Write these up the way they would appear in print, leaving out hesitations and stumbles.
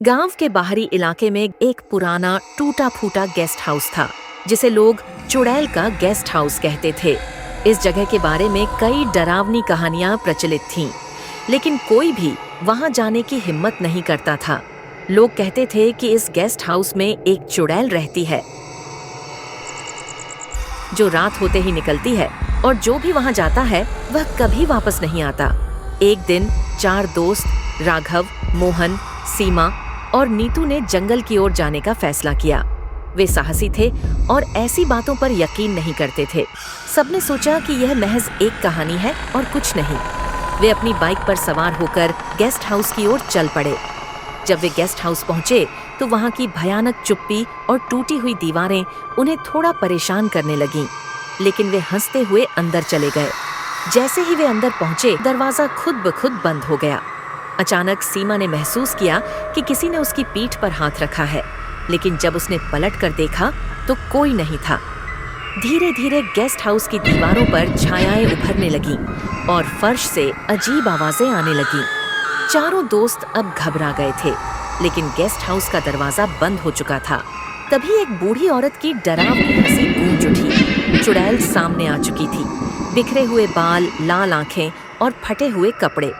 गांव के बाहरी इलाके में एक पुराना टूटा फूटा गेस्ट हाउस था जिसे लोग चुड़ैल का गेस्ट हाउस कहते थे। इस जगह के बारे में कई डरावनी कहानियां प्रचलित थीं, लेकिन कोई भी वहां जाने की हिम्मत नहीं करता था। लोग कहते थे कि इस गेस्ट हाउस में एक चुड़ैल रहती है जो रात होते ही निकलती है और जो भी वहां जाता है वह कभी वापस नहीं आता। एक दिन 4 दोस्त राघव, मोहन, सीमा और नीतू ने जंगल की ओर जाने का फैसला किया। वे साहसी थे और ऐसी बातों पर यकीन नहीं करते थे। सबने सोचा कि यह महज एक कहानी है और कुछ नहीं। वे अपनी बाइक पर सवार होकर गेस्ट हाउस की ओर चल पड़े। जब वे गेस्ट हाउस पहुंचे तो वहां की भयानक चुप्पी और टूटी हुई दीवारें उन्हें थोड़ा परेशान करने लगीं, लेकिन वे हंसते हुए अंदर चले गए। जैसे ही वे अंदर पहुंचे, दरवाजा खुद ब खुद बंद हो गया। अचानक सीमा ने महसूस किया कि किसी ने उसकी पीठ पर हाथ रखा है, लेकिन जब उसने पलट कर देखा तो कोई नहीं था। धीरे धीरे गेस्ट हाउस की दीवारों पर छायाएं उभरने लगीं और फर्श से अजीब आवाजें आने लगीं। चारों दोस्त अब घबरा गए थे, लेकिन गेस्ट हाउस का दरवाजा बंद हो चुका था। तभी एक बूढ़ी औरत की डरावनी हंसी गूंज उठी। चुड़ैल सामने आ चुकी थी, बिखरे हुए बाल, लाल आंखें और फटे हुए कपड़े।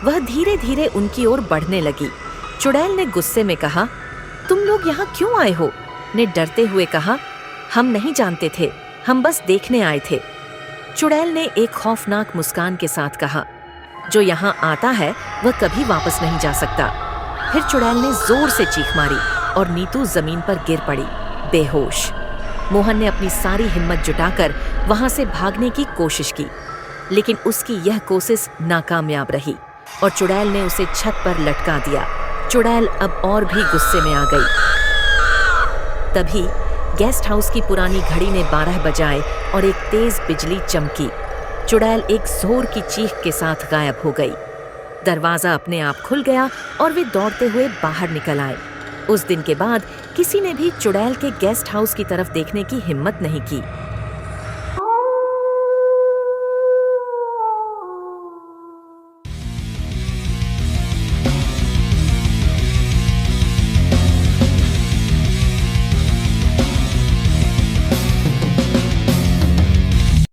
वह धीरे धीरे उनकी ओर बढ़ने लगी। चुड़ैल ने गुस्से में कहा, तुम लोग यहाँ क्यों आए हो? ने डरते हुए कहा, हम नहीं जानते थे, हम बस देखने आए थे। चुड़ैल ने एक खौफनाक मुस्कान के साथ कहा, जो यहाँ आता है वह कभी वापस नहीं जा सकता। फिर चुड़ैल ने जोर से चीख मारी और नीतू जमीन पर गिर पड़ी, बेहोश। मोहन ने अपनी सारी हिम्मत जुटाकर वहां से भागने की कोशिश की, लेकिन उसकी यह कोशिश नाकामयाब रही और चुड़ैल ने उसे छत पर लटका दिया। चुड़ैल अब और भी गुस्से में आ गई। तभी गेस्ट हाउस की पुरानी घड़ी ने 12 बजाए और एक तेज बिजली चमकी। चुड़ैल एक जोर की चीख के साथ गायब हो गई। दरवाजा अपने आप खुल गया और वे दौड़ते हुए बाहर निकल आए। उस दिन के बाद किसी ने भी चुड़ैल के गेस्ट हाउस की तरफ देखने की हिम्मत नहीं की।